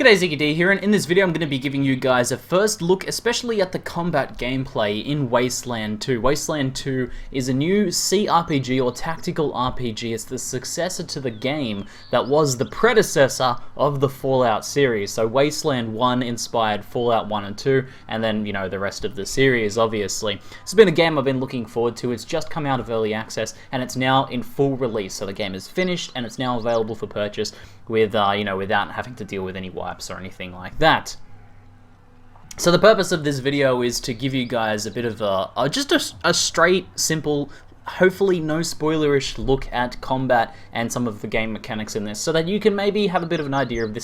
G'day, ZiggyD here, and in this video I'm going to be giving you guys a first look especially at the combat gameplay in Wasteland 2. Wasteland 2 is a new CRPG or tactical RPG. It's the successor to the game that was the predecessor of the Fallout series. So Wasteland 1 inspired Fallout 1 and 2, and then, you know, the rest of the series, obviously. It's been a game I've been looking forward to. It's just come out of early access, and it's now in full release. So the game is finished, and it's now available for purchase with, without having to deal with any wipes or anything like that. So the purpose of this video is to give you guys a bit of just a straight, simple, hopefully no spoilerish look at combat and some of the game mechanics in this, so that you can maybe have a bit of an idea of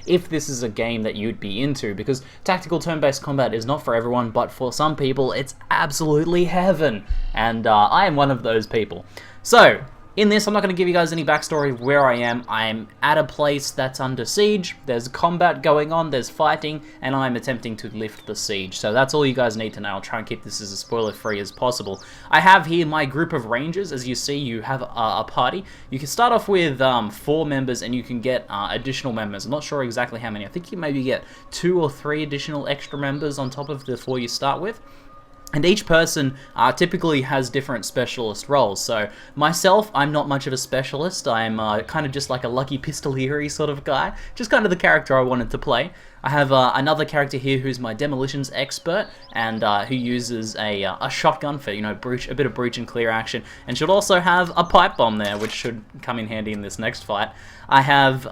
if this is a game that you'd be into, because tactical turn-based combat is not for everyone, but for some people it's absolutely heaven, and I am one of those people. So in this, I'm not going to give you guys any backstory of where I am. I'm at a place that's under siege, there's combat going on, there's fighting, and I'm attempting to lift the siege. So that's all you guys need to know. I'll try and keep this as spoiler-free as possible. I have here my group of rangers. As you see, you have a party. You can start off with 4 members, and you can get additional members. I'm not sure exactly how many. I think you maybe get 2 or 3 additional extra members on top of the 4 you start with. And each person typically has different specialist roles. So myself, I'm not much of a specialist. I'm kind of just like a lucky pistolieri sort of guy. Just kind of the character I wanted to play. I have another character here who's my demolitions expert, and who uses a shotgun for, a bit of breach and clear action, and should also have a pipe bomb there, which should come in handy in this next fight. I have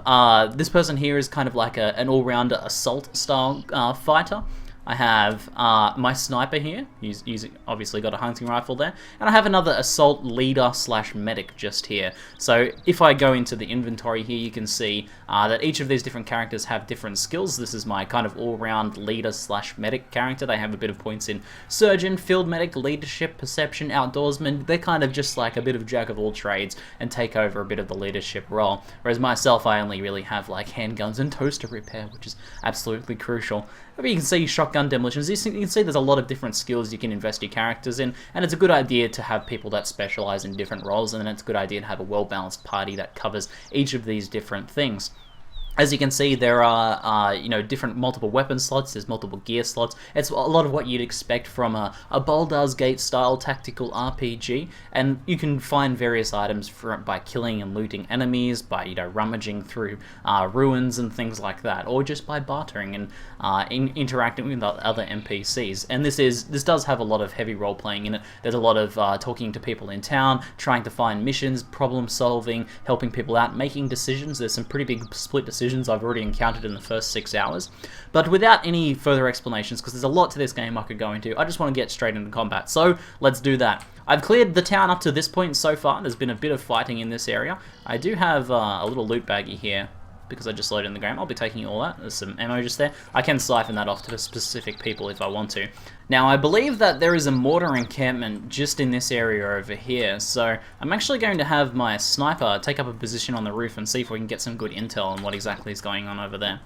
this person here is kind of like an all-rounder assault style fighter. I have my sniper here. He's obviously got a hunting rifle there. And I have another assault leader slash medic just here. So if I go into the inventory here, you can see that each of these different characters have different skills. This is my kind of all-round leader slash medic character. They have a bit of points in surgeon, field medic, leadership, perception, outdoorsman. They're kind of just like a bit of jack of all trades and take over a bit of the leadership role. Whereas myself, I only really have like handguns and toaster repair, which is absolutely crucial. But you can see shotgun demolitions. You can see there's a lot of different skills you can invest your characters in, and it's a good idea to have people that specialize in different roles, and then it's a good idea to have a well-balanced party that covers each of these different things. As you can see, there are, different multiple weapon slots, there's multiple gear slots. It's a lot of what you'd expect from a Baldur's Gate style tactical RPG, and you can find various items by killing and looting enemies, by, rummaging through ruins and things like that, or just by bartering and interacting with other NPCs. And this does have a lot of heavy role-playing in it. There's a lot of talking to people in town, trying to find missions, problem-solving, helping people out, making decisions. There's some pretty big split decisions I've already encountered in the first 6 hours. But without any further explanations, because there's a lot to this game I could go into, I just want to get straight into combat. So let's do that. I've cleared the town up to this point so far. There's been a bit of fighting in this area. I do have a little loot baggie here, because I just loaded in the game. I'll be taking all that. There's some ammo just there. I can siphon that off to specific people if I want to. Now, I believe that there is a mortar encampment just in this area over here, so I'm actually going to have my sniper take up a position on the roof and see if we can get some good intel on what exactly is going on over there.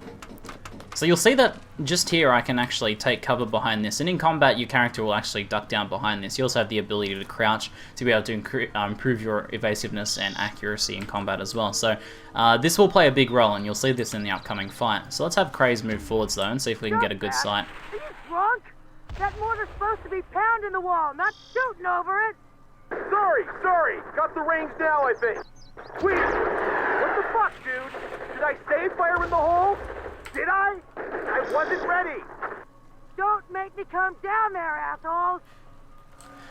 So you'll see that just here I can actually take cover behind this, and in combat your character will actually duck down behind this. You also have the ability to crouch to be able to improve your evasiveness and accuracy in combat as well. So this will play a big role, and you'll see this in the upcoming fight. So let's have Craze move forwards though and see if we can get a good sight. Are you drunk? That mortar's supposed to be pounding the wall, not shooting over it. Sorry. Got the range now, I think. Wait, what the fuck, dude? Did I say fire in the hole? Did I? I wasn't ready. Don't make me come down there, assholes.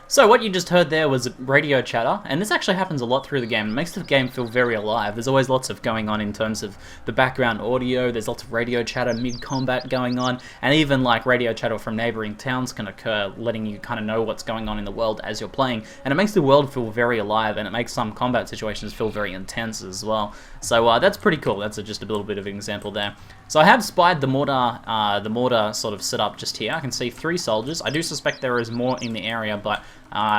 So what you just heard there was radio chatter, and this actually happens a lot through the game. It makes the game feel very alive. There's always lots of going on in terms of the background audio. There's lots of radio chatter mid-combat going on, and even like radio chatter from neighboring towns can occur, letting you kind of know what's going on in the world as you're playing. And it makes the world feel very alive, and it makes some combat situations feel very intense as well. So that's pretty cool. That's just a little bit of an example there. So I have spied the mortar sort of set up just here. I can see 3 soldiers. I do suspect there is more in the area, but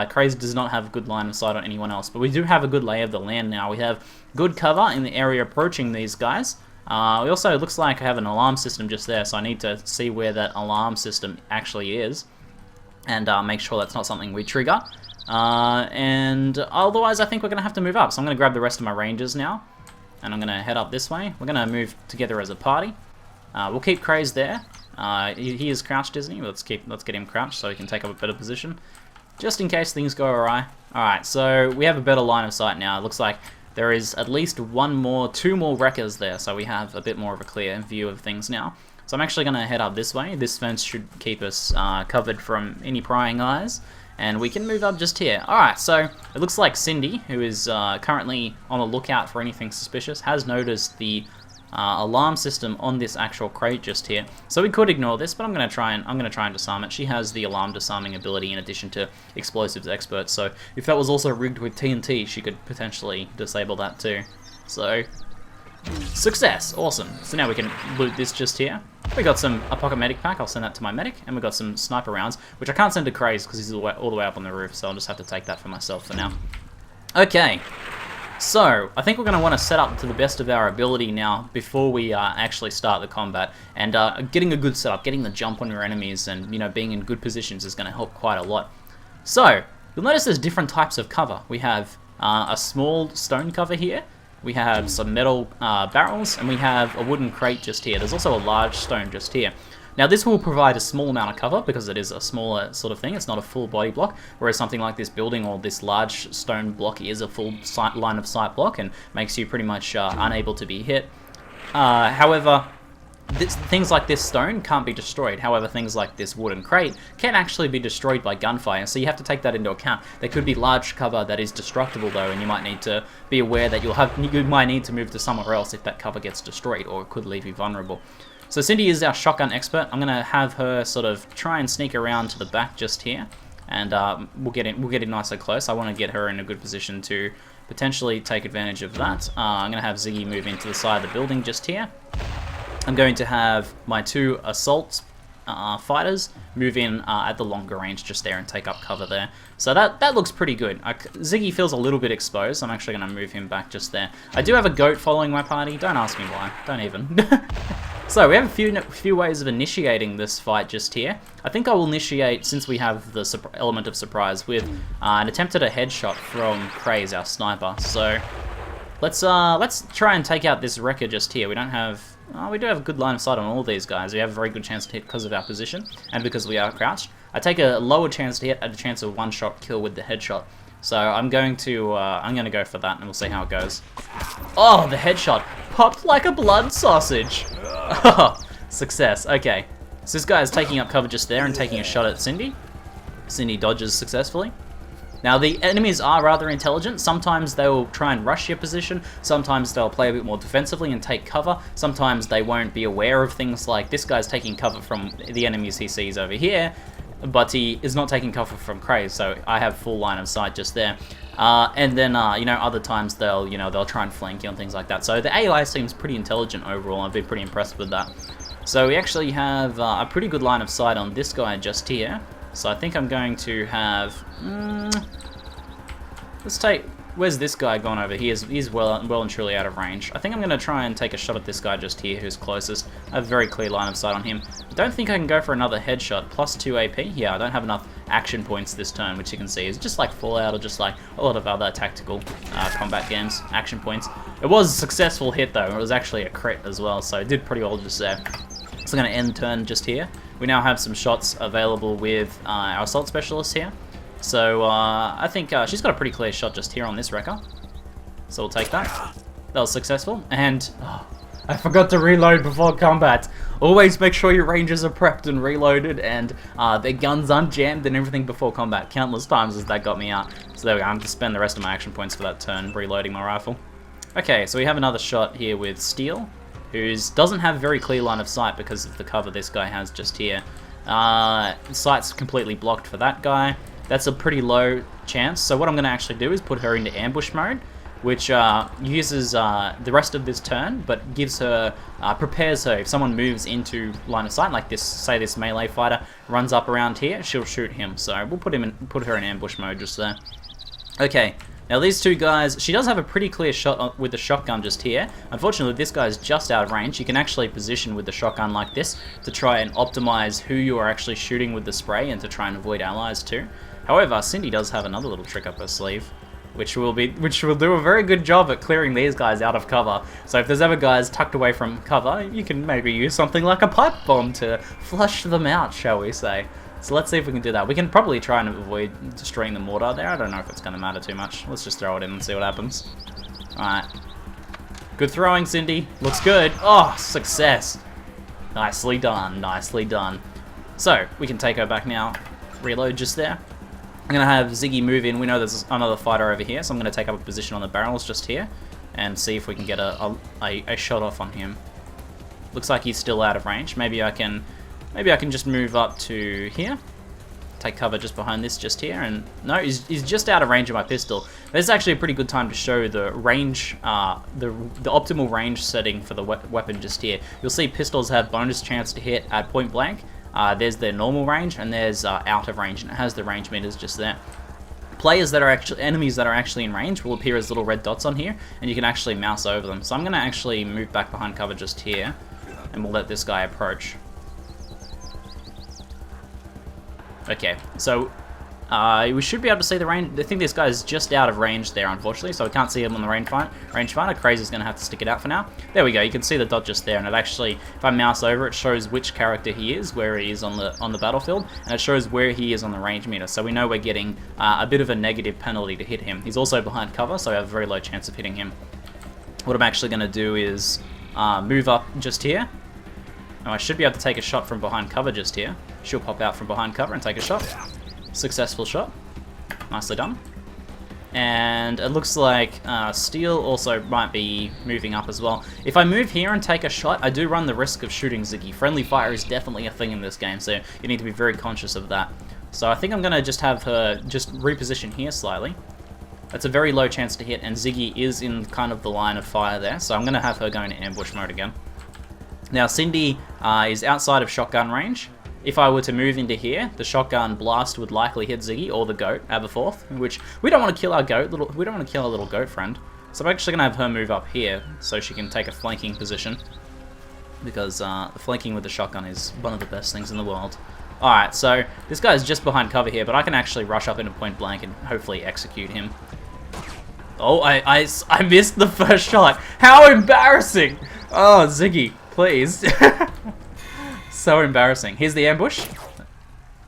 Crazy does not have a good line of sight on anyone else. But we do have a good lay of the land now. We have good cover in the area approaching these guys. We also, it looks like I have an alarm system just there, so I need to see where that alarm system actually is and make sure that's not something we trigger. And otherwise, I think we're going to have to move up. So I'm going to grab the rest of my rangers now, and I'm going to head up this way. We're going to move together as a party. We'll keep Craze there. He is crouched, isn't he? Let's get him crouched so he can take up a better position, just in case things go awry. Alright, so we have a better line of sight now. It looks like there is at least two more wreckers there, so we have a bit more of a clear view of things now. So I'm actually going to head up this way. This fence should keep us covered from any prying eyes, and we can move up just here. Alright, so it looks like Cindy, who is currently on the lookout for anything suspicious, has noticed the alarm system on this actual crate just here. So we could ignore this, but I'm gonna try and disarm it. She has the alarm disarming ability in addition to explosives expert. So if that was also rigged with TNT, she could potentially disable that too. So success, awesome. So now we can loot this just here. We got a pocket medic pack. I'll send that to my medic, and we got some sniper rounds, which I can't send to Craze because he's all the way up on the roof. So I'll just have to take that for myself for now. Okay. So, I think we're going to want to set up to the best of our ability now before we actually start the combat. And getting a good setup, getting the jump on your enemies and, being in good positions is going to help quite a lot. So, you'll notice there's different types of cover. We have a small stone cover here, we have some metal barrels, and we have a wooden crate just here. There's also a large stone just here. Now this will provide a small amount of cover because it is a smaller sort of thing, it's not a full body block, whereas something like this building or this large stone block is a full line of sight block and makes you pretty much unable to be hit. However, things like this stone can't be destroyed. However, things like this wooden crate can actually be destroyed by gunfire, so you have to take that into account. There could be large cover that is destructible though, and you might need to be aware that you might need to move to somewhere else if that cover gets destroyed, or it could leave you vulnerable. So Cindy is our shotgun expert. I'm gonna have her sort of try and sneak around to the back just here, and we'll get in nice and close. I want to get her in a good position to potentially take advantage of that. I'm gonna have Ziggy move into the side of the building just here. I'm going to have my two assault fighters move in at the longer range just there and take up cover there. So that looks pretty good. Ziggy feels a little bit exposed. I'm actually going to move him back just there. I do have a goat following my party. Don't ask me why. Don't even. So we have a few ways of initiating this fight just here. I think I will initiate, since we have the element of surprise, with an attempt at a headshot from Craze, our sniper. So let's try and take out this wrecker just here. We do have a good line of sight on all these guys. We have a very good chance to hit because of our position and because we are crouched. I take a lower chance to hit at a chance of one-shot kill with the headshot. So I'm going to go for that, and we'll see how it goes. Oh, the headshot popped like a blood sausage. Success. Okay, so this guy is taking up cover just there and taking a shot at Cindy. Cindy dodges successfully. Now the enemies are rather intelligent. Sometimes they will try and rush your position, sometimes they'll play a bit more defensively and take cover, sometimes they won't be aware of things like this guy's taking cover from the enemies he sees over here, but he is not taking cover from Craze, so I have full line of sight just there. And then, other times they'll try and flank you and things like that. So the AI seems pretty intelligent overall. I've been pretty impressed with that. So we actually have a pretty good line of sight on this guy just here. So I think I'm going to have... Where's this guy gone over? He's well and truly out of range. I think I'm going to try and take a shot at this guy just here who's closest. I have a very clear line of sight on him. I don't think I can go for another headshot. Plus 2 AP? Yeah, I don't have enough action points this turn, which you can see is just like Fallout or just like a lot of other tactical combat games. Action points. It was a successful hit though. It was actually a crit as well, so it did pretty well just there. So I'm going to end turn just here. We now have some shots available with our assault specialist here. So I think she's got a pretty clear shot just here on this wrecker. So we'll take that. That was successful. And I forgot to reload before combat. Always make sure your rangers are prepped and reloaded and their guns unjammed and everything before combat. Countless times as that got me out. So there we go. I'm going to spend the rest of my action points for that turn reloading my rifle. Okay, so we have another shot here with Steel, who doesn't have very clear line of sight because of the cover this guy has just here. Sight's completely blocked for that guy. That's a pretty low chance, so what I'm going to actually do is put her into ambush mode, which uses the rest of this turn, but gives her, prepares her. If someone moves into line of sight, like this, say this melee fighter runs up around here, she'll shoot him. So we'll put her in ambush mode just there. Okay, now these two guys, she does have a pretty clear shot with the shotgun just here. Unfortunately, this guy is just out of range. You can actually position with the shotgun like this to try and optimize who you are actually shooting with the spray and to try and avoid allies too. However, Cindy does have another little trick up her sleeve. which will do a very good job at clearing these guys out of cover. So if there's ever guys tucked away from cover, you can maybe use something like a pipe bomb to flush them out, shall we say. So let's see if we can do that. We can probably try and avoid destroying the mortar there. I don't know if it's going to matter too much. Let's just throw it in and see what happens. Alright. Good throwing, Cindy. Looks good. Oh, success. Nicely done, nicely done. So, we can take her back now. Reload just there. I'm going to have Ziggy move in. We know there's another fighter over here, so I'm going to take up a position on the barrels just here and see if we can get a shot off on him. Looks like he's still out of range. Maybe I can just move up to here. Take cover just behind this just here, and no, he's just out of range of my pistol. This is actually a pretty good time to show the range, the optimal range setting for the weapon just here. You'll see pistols have bonus chance to hit at point blank. There's their normal range, and there's out of range, and it has the range meters just there. Enemies that are actually in range will appear as little red dots on here, and you can actually mouse over them. So I'm going to actually move back behind cover just here, and we'll let this guy approach. Okay, so we should be able to see the range. I think this guy is just out of range there, unfortunately, so we can't see him on the rangefinder. Crazy's going to have to stick it out for now. There we go. You can see the dot just there, and it actually, if I mouse over, it shows which character he is, where he is on the battlefield, and it shows where he is on the range meter. So we know we're getting a bit of a negative penalty to hit him. He's also behind cover, so I have a very low chance of hitting him. What I'm actually going to do is move up just here. Now I should be able to take a shot from behind cover just here. She'll pop out from behind cover and take a shot. Successful shot. Nicely done. And it looks like Steel also might be moving up as well. If I move here and take a shot, I do run the risk of shooting Ziggy. Friendly fire is definitely a thing in this game, so you need to be very conscious of that. So I think I'm going to just have her just reposition here slightly. That's a very low chance to hit, and Ziggy is in kind of the line of fire there, so I'm going to have her go into ambush mode again. Now Cindy is outside of shotgun range. If I were to move into here, the shotgun blast would likely hit Ziggy or the goat, Aberforth, which we don't want to kill our goat. We don't want to kill our little goat friend. So I'm actually gonna have her move up here so she can take a flanking position, because the flanking with the shotgun is one of the best things in the world. All right, so this guy's just behind cover here, but I can actually rush up into point blank and hopefully execute him. Oh, I missed the first shot. How embarrassing! Oh, Ziggy. Please. So embarrassing. Here's the ambush.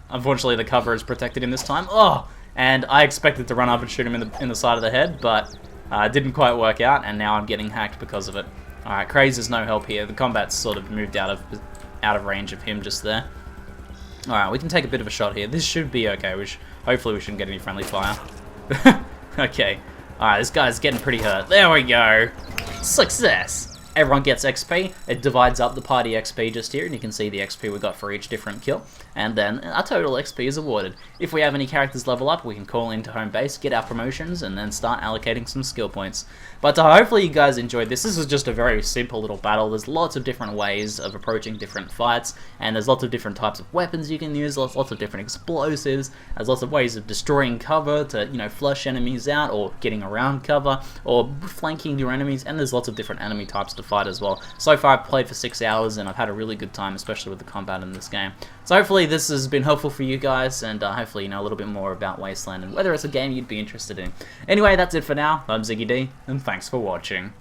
Unfortunately, the cover is protected in this time. Oh, and I expected to run up and shoot him in the side of the head, but it didn't quite work out, and now I'm getting hacked because of it. All right, Craze is no help here. The combat's sort of moved out of range of him just there. All right, we can take a bit of a shot here. This should be okay. Hopefully we shouldn't get any friendly fire. Okay. All right, this guy's getting pretty hurt. There we go. Success. Everyone gets XP. It divides up the party XP just here, and you can see the XP we got for each different kill. And then a total XP is awarded. If we have any characters level up, we can call into home base, get our promotions, and then start allocating some skill points. But hopefully you guys enjoyed this. This is just a very simple little battle. There's lots of different ways of approaching different fights, and there's lots of different types of weapons you can use, lots of different explosives, there's lots of ways of destroying cover to, you know, flush enemies out, or getting around cover, or flanking your enemies, and there's lots of different enemy types to fight as well. So far I've played for 6 hours and I've had a really good time, especially with the combat in this game. So hopefully this has been helpful for you guys, and hopefully you know a little bit more about Wasteland and whether it's a game you'd be interested in. Anyway, that's it for now. I'm ZiggyD, and thanks for watching.